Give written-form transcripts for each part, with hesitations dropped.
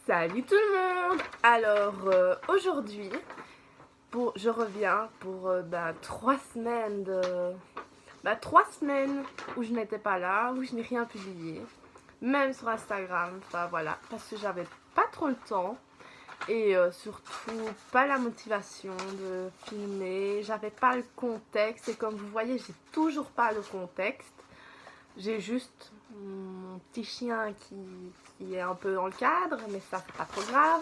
Salut tout le monde. Alors aujourd'hui je reviens pour 3 semaines de 3 semaines où je n'étais pas là, où je n'ai rien publié, même sur Instagram, enfin voilà, parce que j'avais pas trop le temps et surtout pas la motivation de filmer, j'avais pas le contexte et comme vous voyez j'ai toujours pas le contexte. J'ai juste mon petit chien qui est un peu dans le cadre, mais ça c'est pas trop grave.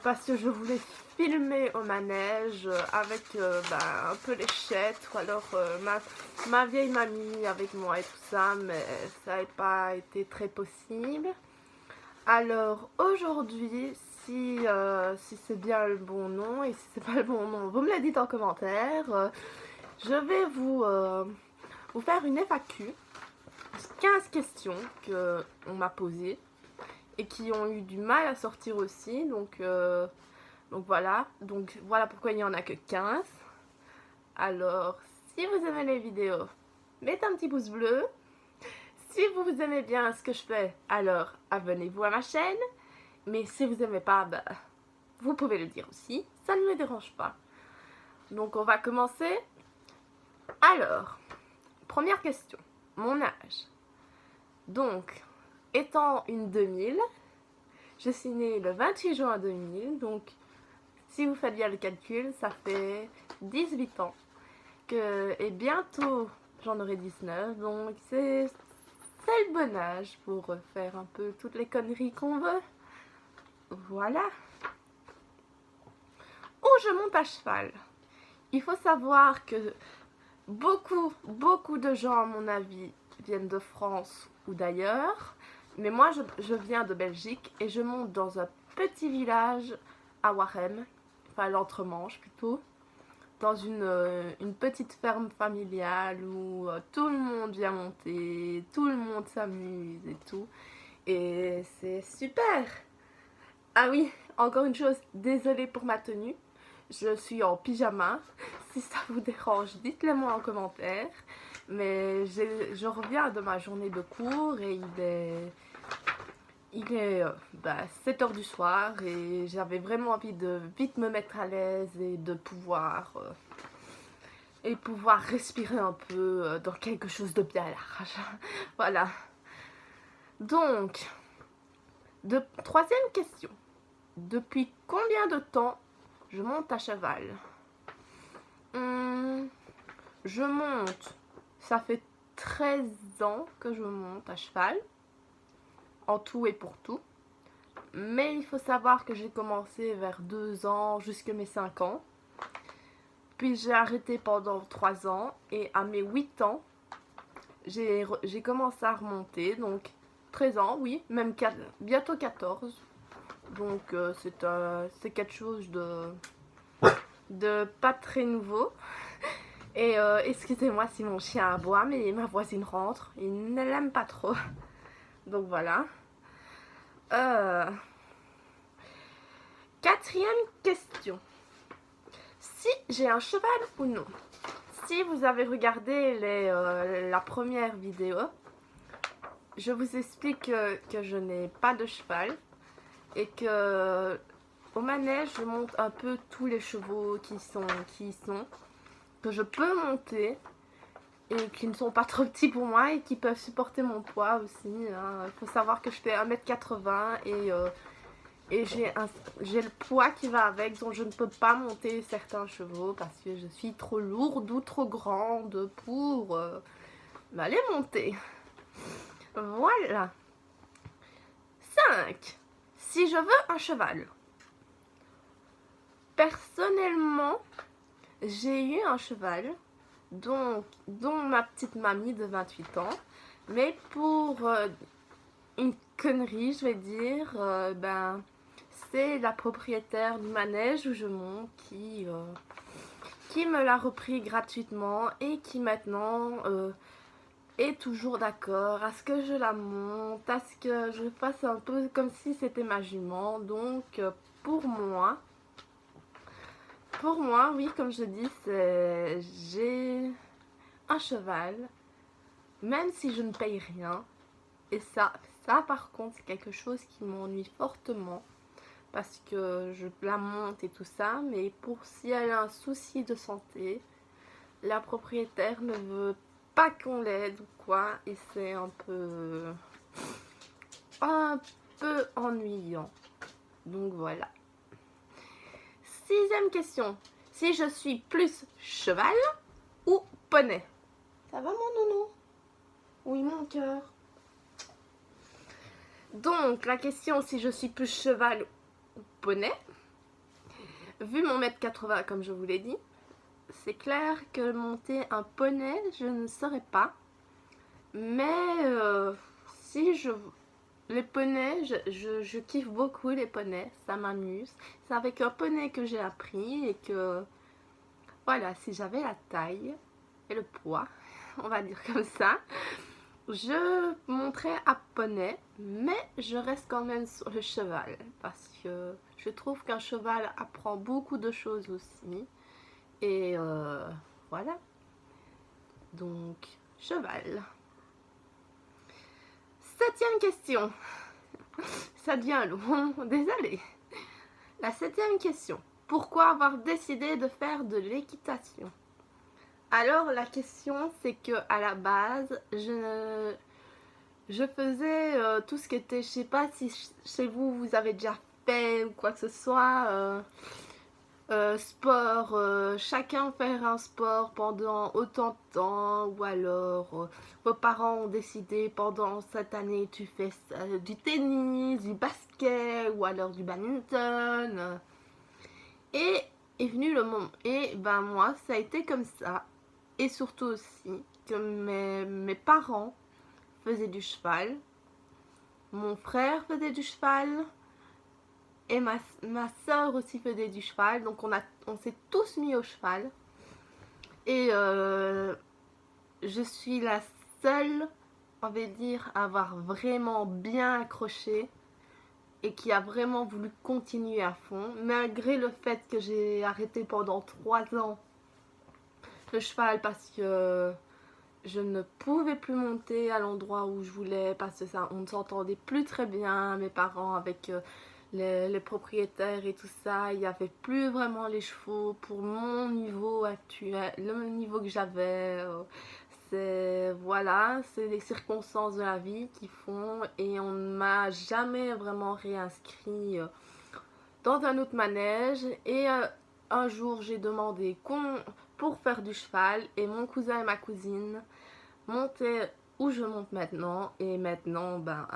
Parce que je voulais filmer au manège avec un peu les chètes ou alors ma vieille mamie avec moi et tout ça, mais ça n'a pas été très possible. Alors aujourd'hui, si c'est bien le bon nom et si c'est pas le bon nom, vous me le dites en commentaire. Je vais vous faire une FAQ, 15 questions qu'on m'a posées et qui ont eu du mal à sortir aussi, donc voilà pourquoi il n'y en a que 15. Alors, si vous aimez les vidéos, mettez un petit pouce bleu. Si vous aimez bien ce que je fais, alors abonnez-vous à ma chaîne. Mais si vous n'aimez pas, vous pouvez le dire aussi, ça ne me dérange pas. Donc on va commencer. Alors, première question, mon âge. Donc, étant une 2000, je suis née le 28 juin 2000, donc si vous faites bien le calcul, ça fait 18 ans. Et bientôt, j'en aurai 19, donc c'est le bon âge pour faire un peu toutes les conneries qu'on veut. Voilà. Où je monte à cheval. Il faut savoir que beaucoup de gens, à mon avis, viennent de France ou d'ailleurs. Mais moi, je viens de Belgique et je monte dans un petit village à Warem, enfin l'Entremanche plutôt, dans une petite ferme familiale où tout le monde vient monter, tout le monde s'amuse et tout. Et c'est super. Ah oui, encore une chose, désolée pour ma tenue. Je suis en pyjama. Si ça vous dérange, dites-le moi en commentaire. Mais je reviens de ma journée de cours et il est 7 h du soir et j'avais vraiment envie de vite me mettre à l'aise et de pouvoir respirer un peu dans quelque chose de bien large. Voilà. Donc, troisième question. Depuis combien de temps je monte à cheval? Je monte, ça fait 13 ans que je monte à cheval, en tout et pour tout. Mais il faut savoir que j'ai commencé vers 2 ans jusqu'à mes 5 ans. Puis j'ai arrêté pendant 3 ans et à mes 8 ans, j'ai commencé à remonter. Donc 13 ans, oui, même bientôt 14. Donc c'est quelque chose de pas très nouveau. Et excusez-moi si mon chien aboie, mais ma voisine rentre. Il ne l'aime pas trop. Donc voilà. Quatrième question. Si j'ai un cheval ou non? Si vous avez regardé la première vidéo, je vous explique que je n'ai pas de cheval. Et que au manège, je monte un peu tous les chevaux qui y sont. Que je peux monter. Et qui ne sont pas trop petits pour moi et qui peuvent supporter mon poids aussi. Il faut savoir que je fais 1 m 80 et j'ai le poids qui va avec, donc je ne peux pas monter certains chevaux parce que je suis trop lourde ou trop grande pour les monter. Voilà. 5. Si je veux un cheval. Personnellement, j'ai eu un cheval dont ma petite mamie de 28 ans, mais pour une connerie, je vais dire, c'est la propriétaire du manège où je monte qui me l'a repris gratuitement et qui maintenant est toujours d'accord à ce que je la monte, à ce que je fasse un peu comme si c'était ma jument. Donc pour moi, oui, comme je dis, j'ai un cheval, même si je ne paye rien, Et ça par contre, c'est quelque chose qui m'ennuie fortement. Parce que je la monte et tout ça. Mais pour si elle a un souci de santé, la propriétaire ne veut pas qu'on l'aide ou quoi. Et c'est un peu ennuyant. Donc voilà. 6e question. Si je suis plus cheval ou poney? Ça va mon nounou? Oui mon cœur. Donc la question, si je suis plus cheval ou poney, vu mon 1m80 comme je vous l'ai dit, c'est clair que monter un poney, je ne saurais pas. Mais si je... Les poneys, je kiffe beaucoup les poneys, ça m'amuse. C'est avec un poney que j'ai appris et que, voilà, si j'avais la taille et le poids, on va dire comme ça, je monterais à poney, mais je reste quand même sur le cheval parce que je trouve qu'un cheval apprend beaucoup de choses aussi. Et voilà, donc cheval. 7e question. Ça devient long, désolé. La 7e question. Pourquoi avoir décidé de faire de l'équitation? Alors la question c'est que à la base je faisais tout ce qui était, je sais pas si chez vous vous avez déjà fait ou quoi que ce soit, sport, chacun faire un sport pendant autant de temps, ou alors vos parents ont décidé pendant cette année tu fais du tennis, du basket ou alors du badminton. Et est venu le moment, et ben moi ça a été comme ça, et surtout aussi que mes parents faisaient du cheval, mon frère faisait du cheval, et ma soeur aussi faisait du cheval, donc on s'est tous mis au cheval. Et je suis la seule, on va dire, à avoir vraiment bien accroché et qui a vraiment voulu continuer à fond, malgré le fait que j'ai arrêté pendant 3 ans le cheval parce que je ne pouvais plus monter à l'endroit où je voulais, parce que ça, on ne s'entendait plus très bien, mes parents, avec les propriétaires et tout ça. Il n'y avait plus vraiment les chevaux pour mon niveau actuel, le niveau que j'avais. C'est, voilà, c'est les circonstances de la vie qui font, et on ne m'a jamais vraiment réinscrit dans un autre manège. Et un jour j'ai demandé pour faire du cheval, et mon cousin et ma cousine montaient où je monte maintenant, et maintenant ben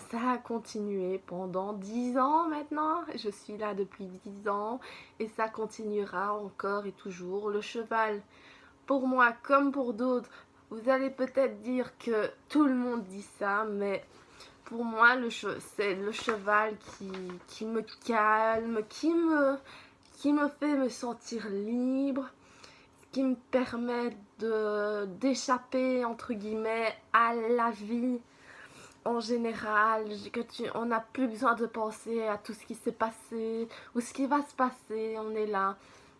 ça a continué pendant 10 ans maintenant. Je suis là depuis 10 ans et ça continuera encore et toujours. Le cheval, pour moi comme pour d'autres, vous allez peut-être dire que tout le monde dit ça, mais pour moi c'est le cheval qui me calme, qui me fait me sentir libre, qui me permet d'échapper entre guillemets à la vie en général, on n'a plus besoin de penser à tout ce qui s'est passé ou ce qui va se passer. On est là,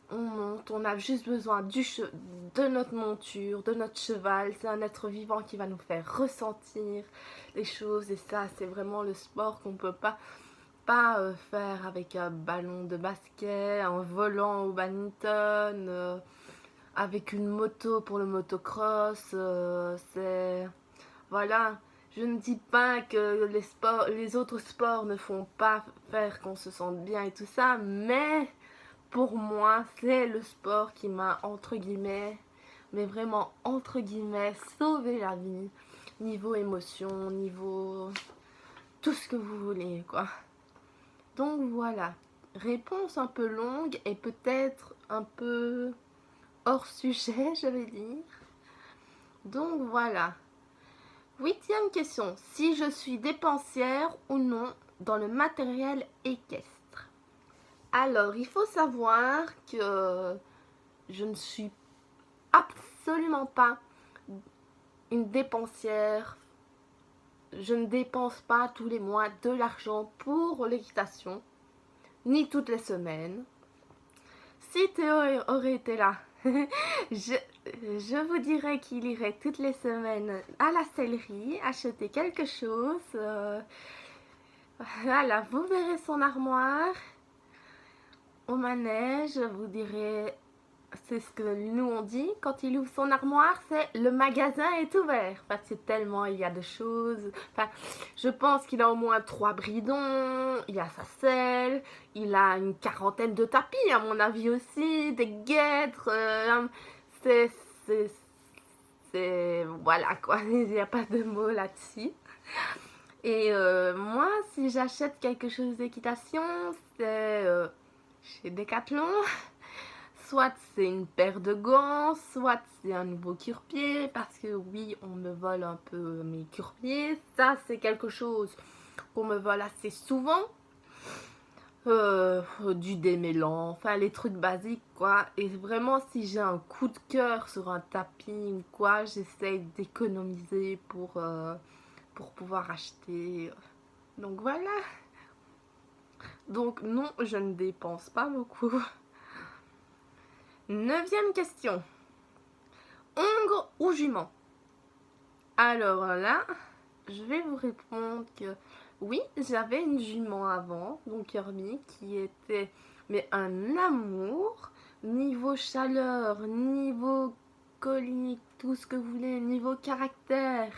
on monte, on a juste besoin de notre monture, de notre cheval. C'est un être vivant qui va nous faire ressentir les choses, et ça c'est vraiment le sport qu'on ne peut pas faire avec un ballon de basket, un volant au badminton, avec une moto pour le motocross. C'est... Voilà. Je ne dis pas que les autres sports ne font pas faire qu'on se sente bien et tout ça, mais pour moi, c'est le sport qui m'a, entre guillemets, mais vraiment entre guillemets, sauvé la vie. Niveau émotion, niveau tout ce que vous voulez, quoi. Donc voilà, réponse un peu longue et peut-être un peu hors sujet, je vais dire. Donc voilà. 8e question. Si je suis dépensière ou non dans le matériel équestre? Alors, il faut savoir que je ne suis absolument pas une dépensière. Je ne dépense pas tous les mois de l'argent pour l'équitation, ni toutes les semaines. Si Théo aurait été là, je vous dirais qu'il irait toutes les semaines à la sellerie acheter quelque chose. Voilà, vous verrez son armoire. Au manège, vous direz, c'est ce que nous on dit, quand il ouvre son armoire, c'est le magasin est ouvert. Parce que tellement il y a de choses. Enfin, je pense qu'il a au moins 3 bridons, il a sa selle, il a une quarantaine de tapis à mon avis aussi, des guêtres. C'est, c'est, voilà quoi, il n'y a pas de mots là-dessus. Et moi, si j'achète quelque chose d'équitation, c'est chez Decathlon. Soit c'est une paire de gants, soit c'est un nouveau cure-pied, parce que oui, on me vole un peu mes cure-pieds. Ça, c'est quelque chose qu'on me vole assez souvent. Du démêlant, enfin les trucs basiques quoi. Et vraiment, si j'ai un coup de cœur sur un tapis ou quoi, j'essaye d'économiser pour pouvoir acheter. Donc voilà. Donc non, je ne dépense pas beaucoup. 9e question. Hongre ou jument? Alors là, je vais vous répondre que oui, j'avais une jument avant, donc Kirby, qui était mais un amour. Niveau chaleur, niveau colique, tout ce que vous voulez, niveau caractère.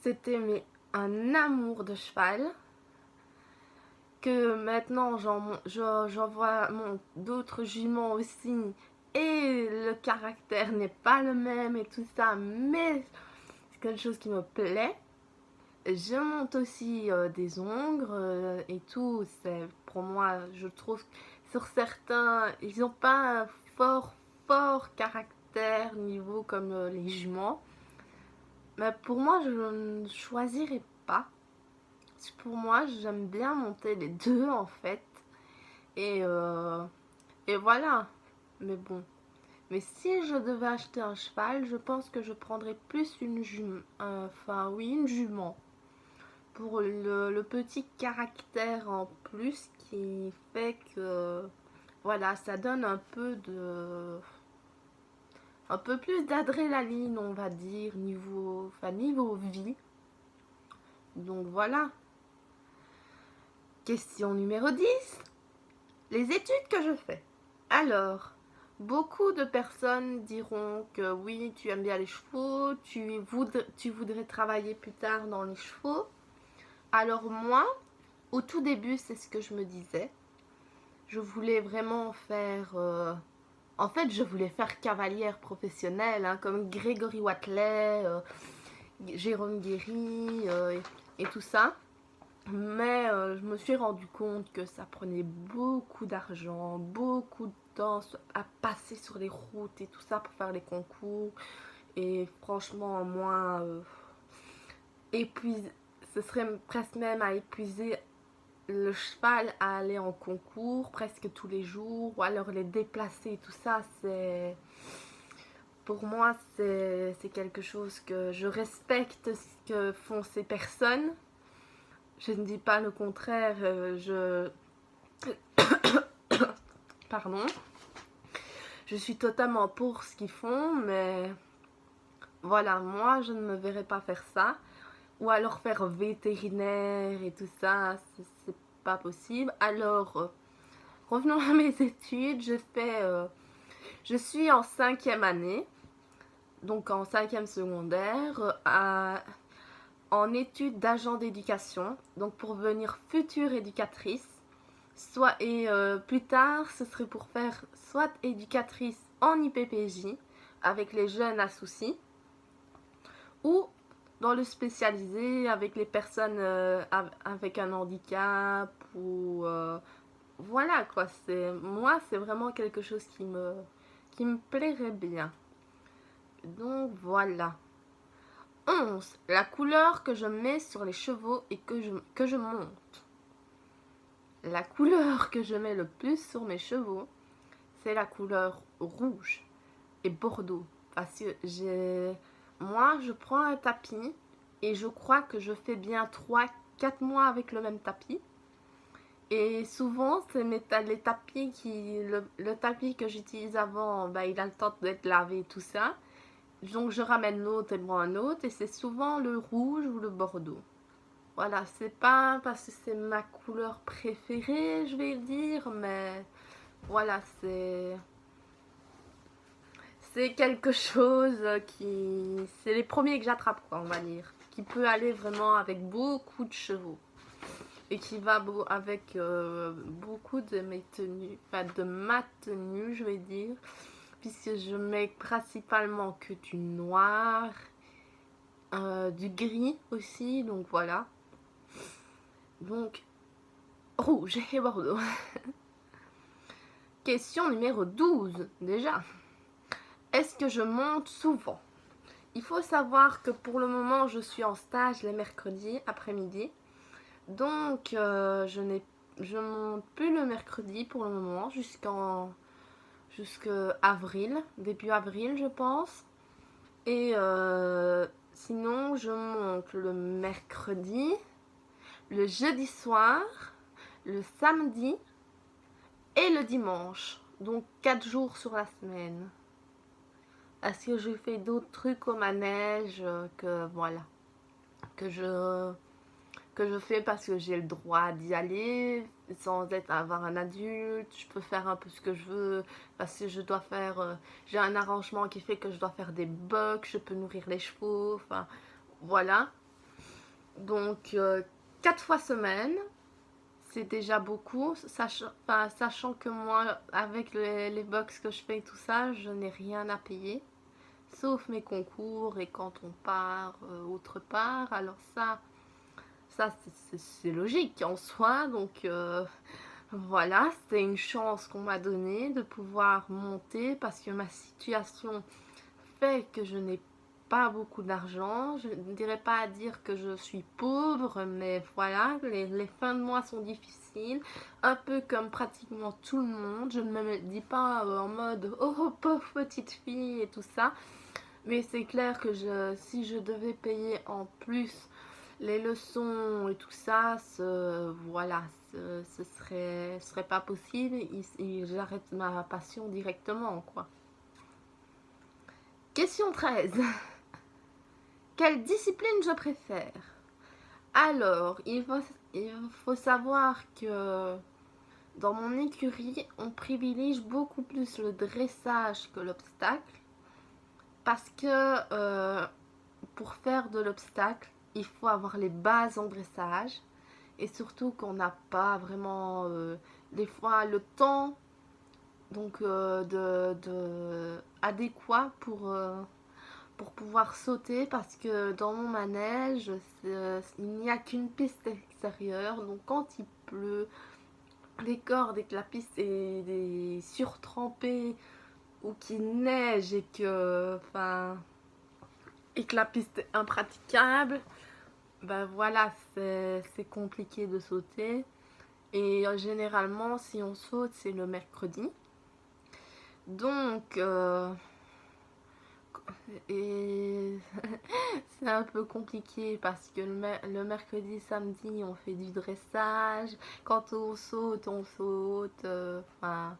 C'était mais un amour de cheval. Que maintenant j'en vois d'autres juments aussi et le caractère n'est pas le même et tout ça, mais c'est quelque chose qui me plaît. Je monte aussi des ongres et tout. C'est pour moi, je trouve sur certains, ils n'ont pas un fort caractère niveau comme les juments. Mais pour moi, je ne choisirais pas. Pour moi, j'aime bien monter les deux en fait. Et, et voilà. Mais bon. Mais si je devais acheter un cheval, je pense que je prendrais plus une jument. Enfin, oui, une jument. Pour le petit caractère en plus qui fait que. Voilà, ça donne un peu de. Un peu plus d'adrénaline, on va dire, niveau vie. Donc voilà. Question numéro 10. Les études que je fais. Alors, beaucoup de personnes diront que oui, tu aimes bien les chevaux, tu voudrais travailler plus tard dans les chevaux. Alors moi, au tout début, c'est ce que je me disais. Je voulais vraiment faire... En fait, je voulais faire cavalière professionnelle, hein, comme Grégory Watley, Jérôme Guéry et tout ça. Mais je me suis rendu compte que ça prenait beaucoup d'argent, beaucoup de temps à passer sur les routes et tout ça pour faire les concours. Et franchement, moi, ce serait presque même à épuiser le cheval à aller en concours presque tous les jours, ou alors les déplacer et tout ça. Pour moi, c'est quelque chose que je respecte ce que font ces personnes. Je ne dis pas le contraire, Pardon. Je suis totalement pour ce qu'ils font, mais voilà, moi je ne me verrais pas faire ça. Ou alors faire vétérinaire et tout ça, c'est pas possible. Alors, revenons à mes études. Je suis en 5e année, donc en 5e secondaire, en études d'agent d'éducation, donc pour devenir future éducatrice. Plus tard, ce serait pour faire soit éducatrice en IPPJ avec les jeunes à soucis, ou dans le spécialisé avec les personnes avec un handicap ou voilà quoi. Moi, c'est vraiment quelque chose qui me plairait bien. Donc voilà. 11. La couleur que je mets sur les chevaux et que je monte. La couleur que je mets le plus sur mes chevaux, c'est la couleur rouge et bordeaux. Parce que moi, je prends un tapis et je crois que je fais bien 3-4 mois avec le même tapis. Et souvent, c'est les tapis le tapis que j'utilise avant, bah, il a le temps d'être lavé et tout ça. Donc je ramène l'autre et moi un autre et c'est souvent le rouge ou le bordeaux. Voilà, c'est pas parce que c'est ma couleur préférée, je vais dire, mais voilà, c'est quelque chose qui... C'est les premiers que j'attrape, quoi, on va dire. Qui peut aller vraiment avec beaucoup de chevaux. Et qui va avec beaucoup de mes tenues, enfin de ma tenue, je vais dire. Puisque je mets principalement que du noir, du gris aussi, donc voilà. Donc, rouge et bordeaux. Question numéro 12, déjà. Est-ce que je monte souvent? Il faut savoir que pour le moment, je suis en stage les mercredis après-midi. Donc, je monte plus le mercredi pour le moment, jusqu'à avril, début avril, je pense. Et sinon, je monte le mercredi, le jeudi soir, le samedi et le dimanche. Donc 4 jours sur la semaine. Parce que je fais d'autres trucs au manège que voilà. Que je fais parce que j'ai le droit d'y aller sans avoir un adulte. Je peux faire un peu ce que je veux parce que je dois faire... j'ai un arrangement qui fait que je dois faire des box, je peux nourrir les chevaux, enfin voilà. Donc 4 fois semaine, c'est déjà beaucoup, sachant que moi, avec les box que je fais et tout ça, je n'ai rien à payer. Sauf mes concours et quand on part autre part. Alors ça c'est logique en soi. Donc voilà, c'était une chance qu'on m'a donnée de pouvoir monter parce que ma situation fait que je n'ai pas beaucoup d'argent. Je ne dirais pas à dire que je suis pauvre, mais voilà, les fins de mois sont difficiles, un peu comme pratiquement tout le monde. Je ne me dis pas en mode oh pauvre petite fille et tout ça, mais c'est clair que si je devais payer en plus les leçons et tout ça, voilà, ce serait pas possible. J'arrête ma passion directement, quoi. Question 13. Quelle discipline je préfère? Alors, il faut savoir que dans mon écurie, on privilégie beaucoup plus le dressage que l'obstacle. Parce que pour faire de l'obstacle, il faut avoir les bases en dressage. Et surtout qu'on n'a pas vraiment des fois le temps donc adéquat pour pouvoir sauter, parce que dans mon manège il n'y a qu'une piste extérieure, donc quand il pleut, les cordes et que la piste est surtrempée ou qu'il neige et que la piste est impraticable, ben voilà, c'est compliqué de sauter. Et généralement si on saute c'est le mercredi, donc et c'est un peu compliqué parce que le mercredi, samedi, on fait du dressage. Quand on saute, enfin,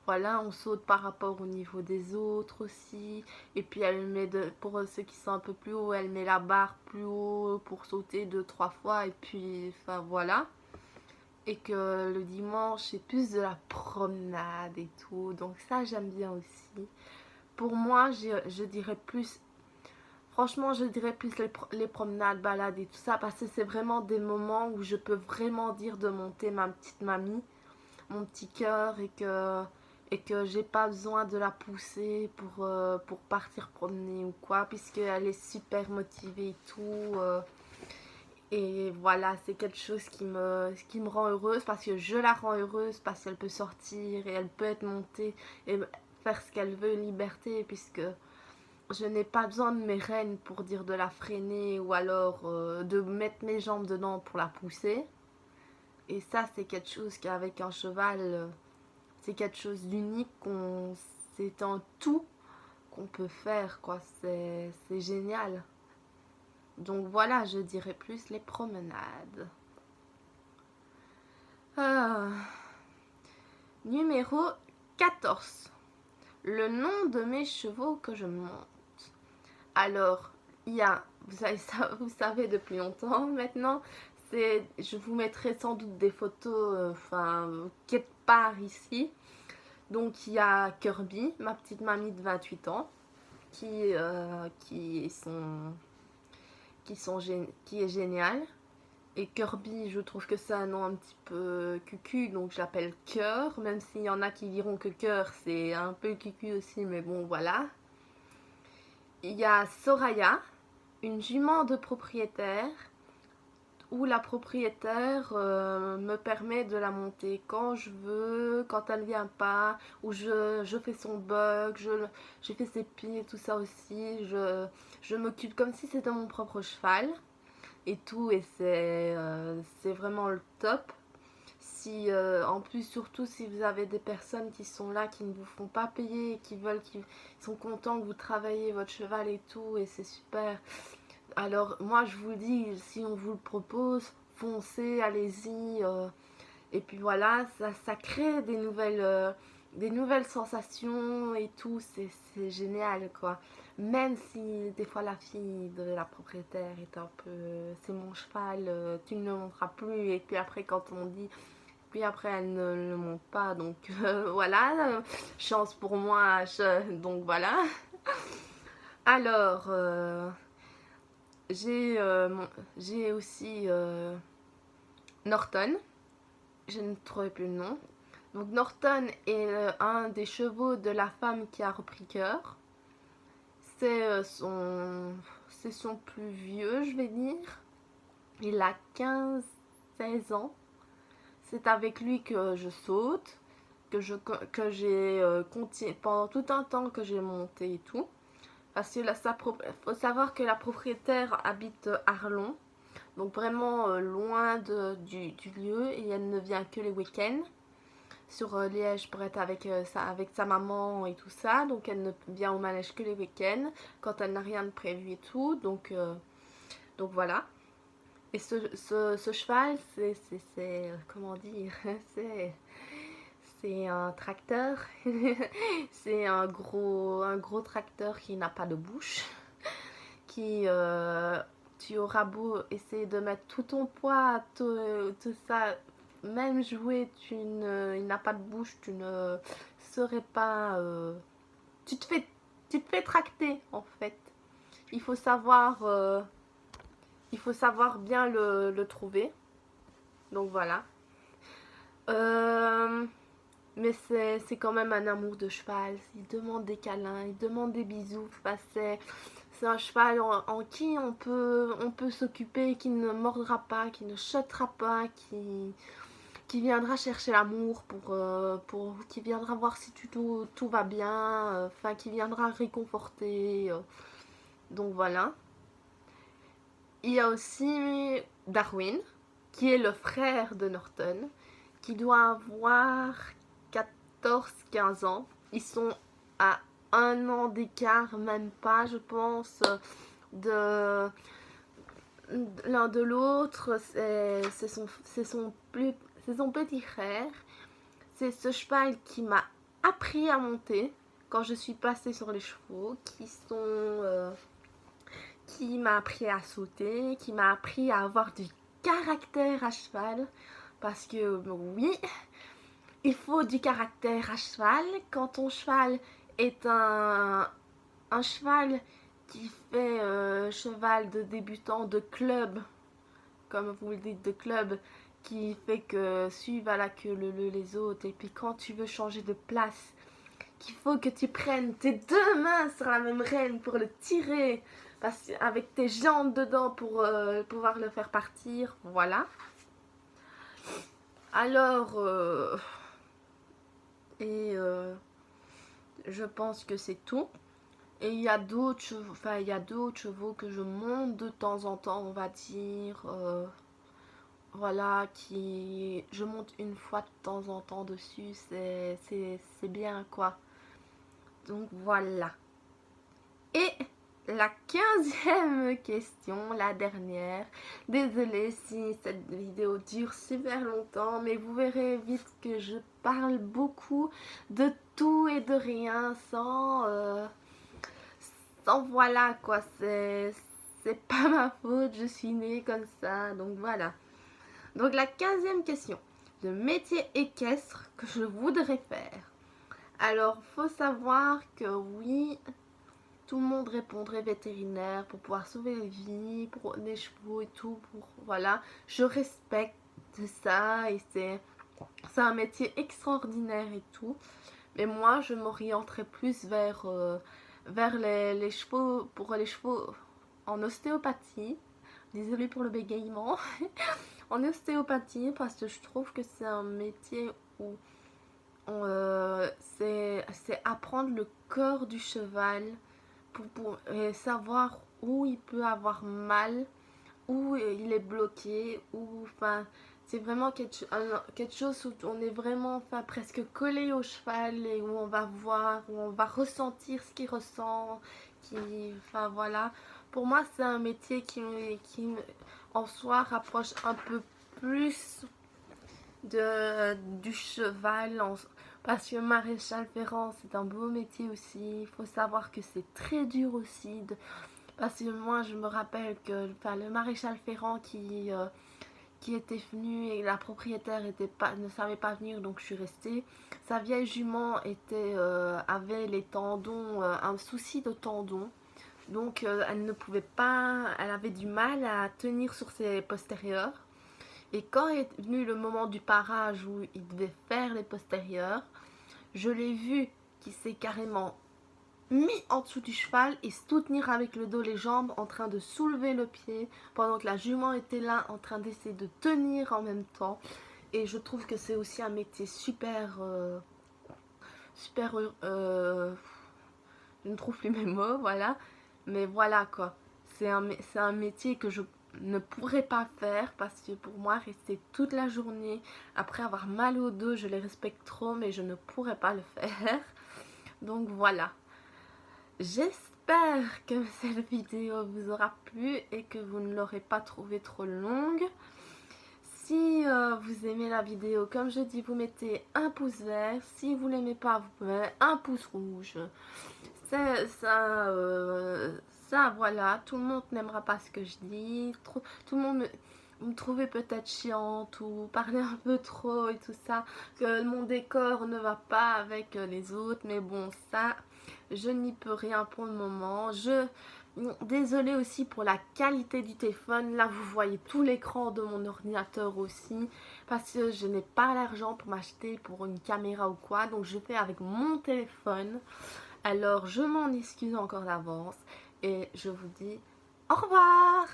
voilà, on saute par rapport au niveau des autres aussi. Et puis elle met, pour ceux qui sont un peu plus haut, elle met la barre plus haut pour sauter 2-3 fois. Et puis, enfin voilà. Et que le dimanche, c'est plus de la promenade et tout. Donc ça, j'aime bien aussi. Pour moi, je dirais plus... Franchement, je dirais plus les promenades, balades et tout ça. Parce que c'est vraiment des moments où je peux vraiment dire de monter ma petite mamie, mon petit cœur. Et que j'ai pas besoin de la pousser pour partir promener ou quoi. Puisqu'elle est super motivée et tout. Et voilà, c'est quelque chose qui me rend heureuse. Parce que je la rends heureuse. Parce qu'elle peut sortir et elle peut être montée et faire ce qu'elle veut, liberté, puisque je n'ai pas besoin de mes rênes pour dire de la freiner ou alors de mettre mes jambes dedans pour la pousser. Et ça, c'est quelque chose qu'avec un cheval, c'est quelque chose d'unique, c'est un tout qu'on peut faire, quoi. C'est génial. Donc voilà, je dirais plus les promenades. Ah. Numéro 14. Le nom de mes chevaux que je monte. Alors, il y a, vous savez depuis longtemps maintenant, je vous mettrai sans doute des photos, quelque part ici. Donc il y a Kirby, ma petite mamie de 28 ans, qui est géniale. Et Kirby, je trouve que c'est un nom un petit peu cucu, donc je l'appelle Cœur, même s'il y en a qui diront que Cœur c'est un peu cucu aussi, mais bon voilà. Il y a Soraya, une jument de propriétaire, où la propriétaire me permet de la monter quand je veux, quand elle vient pas, ou je fais son bug, je fais ses pieds, tout ça aussi. Je m'occupe comme si c'était mon propre cheval et tout, et c'est vraiment le top. Si en plus, surtout si vous avez des personnes qui sont là, qui ne vous font pas payer et qui sont contents que vous travaillez votre cheval et tout, et c'est super. Alors moi je vous dis, si on vous le propose, foncez, allez-y, et puis voilà, ça crée des nouvelles sensations et tout, c'est génial quoi. Même si des fois la fille de la propriétaire est un peu, c'est mon cheval, tu ne le monteras plus, et puis après quand on dit, puis après elle ne le monte pas, donc voilà, chance pour moi, donc voilà. Alors, j'ai aussi Norton, je ne trouvais plus le nom. Donc Norton est un des chevaux de la femme qui a repris cœur. C'est son plus vieux, je vais dire. Il a 15-16 ans. C'est avec lui que je saute, que j'ai continué pendant tout un temps que j'ai monté et tout. Parce que faut savoir que la propriétaire habite Arlon, donc vraiment loin du lieu, et elle ne vient que les week-ends sur Liège pour être avec sa maman et tout ça. Donc elle ne vient au manège que les week-ends quand elle n'a rien de prévu et tout. Donc voilà. Et ce cheval, comment dire, c'est un tracteur. C'est un gros tracteur qui n'a pas de bouche. Tu auras beau essayer de mettre tout ton poids, tout ça, même jouer, il n'a pas de bouche, tu ne serais pas... tu te fais tracter en fait. Il faut savoir, bien le trouver. Donc voilà. Mais c'est quand même un amour de cheval. Il demande des câlins, il demande des bisous. Enfin, c'est un cheval en qui on peut s'occuper, qui ne mordra pas, qui ne chottera pas, qui viendra chercher l'amour qui viendra voir si tout va bien, qui viendra réconforter. Donc voilà. Il y a aussi Darwin, qui est le frère de Norton, qui doit avoir 14-15 ans. Ils sont à un an d'écart, même pas, je pense, de l'un de l'autre. C'est son petit frère. C'est ce cheval qui m'a appris à monter quand je suis passée sur les chevaux, qui m'a appris à sauter, qui m'a appris à avoir du caractère à cheval. Parce que oui, il faut du caractère à cheval. Quand ton cheval est un cheval qui fait cheval de débutant de club, comme vous le dites, de club, qui fait que suivent à la queue les autres, et puis quand tu veux changer de place, qu'il faut que tu prennes tes deux mains sur la même rêne pour le tirer, avec tes jambes dedans pour pouvoir le faire partir, voilà. Alors, je pense que c'est tout. Et il y a d'autres chevaux, que je monte de temps en temps, on va dire. Voilà, je monte une fois de temps en temps dessus, c'est bien quoi. Donc voilà. Et la 15e question, la dernière. Désolée si cette vidéo dure super longtemps, mais vous verrez vite que je parle beaucoup de tout et de rien sans voilà quoi, c'est pas ma faute, je suis née comme ça, donc voilà. Donc la 15e question, le métier équestre que je voudrais faire. Alors, faut savoir que oui, tout le monde répondrait vétérinaire pour pouvoir sauver les vies, pour les chevaux et tout, pour voilà. Je respecte ça et c'est un métier extraordinaire et tout. Mais moi, je m'orienterais plus vers les chevaux, pour les chevaux en ostéopathie. Désolée pour le bégaiement. En ostéopathie, parce que je trouve que c'est un métier où c'est apprendre le corps du cheval pour savoir où il peut avoir mal, où il est bloqué, enfin, c'est vraiment quelque chose où on est vraiment enfin, presque collé au cheval et où on va voir, où on va ressentir ce qu'il ressent, enfin voilà. Pour moi, c'est un métier qui en soi rapproche un peu plus du cheval, parce que maréchal ferrant, c'est un beau métier aussi. Il faut savoir que c'est très dur aussi parce que moi je me rappelle que enfin, le maréchal ferrant qui était venu et la propriétaire ne savait pas venir, donc je suis restée. Sa vieille jument avait les tendons, un souci de tendons, donc elle ne pouvait pas, elle avait du mal à tenir sur ses postérieurs. Et quand est venu le moment du parage où il devait faire les postérieurs, je l'ai vu qui s'est carrément mis en dessous du cheval et soutenir avec le dos les jambes en train de soulever le pied pendant que la jument était là en train d'essayer de tenir en même temps. Et je trouve que c'est aussi un métier super je ne trouve plus mes mots, voilà, mais voilà quoi, c'est un métier que je ne pourrais pas faire parce que pour moi rester toute la journée après avoir mal au dos, je les respecte trop mais je ne pourrais pas le faire. Donc voilà, j'espère que cette vidéo vous aura plu et que vous ne l'aurez pas trouvée trop longue. Si vous aimez la vidéo, comme je dis, vous mettez un pouce vert. Si vous l'aimez pas, vous mettez un pouce rouge. Ça, voilà, tout le monde n'aimera pas ce que je dis. Tout le monde me trouvait peut-être chiante ou parler un peu trop et tout ça. Que mon décor ne va pas avec les autres. Mais bon, ça, je n'y peux rien pour le moment. Désolée aussi pour la qualité du téléphone. Là, vous voyez tout l'écran de mon ordinateur aussi. Parce que je n'ai pas l'argent pour m'acheter pour une caméra ou quoi. Donc, je fais avec mon téléphone. Alors, je m'en excuse encore d'avance. Et je vous dis au revoir!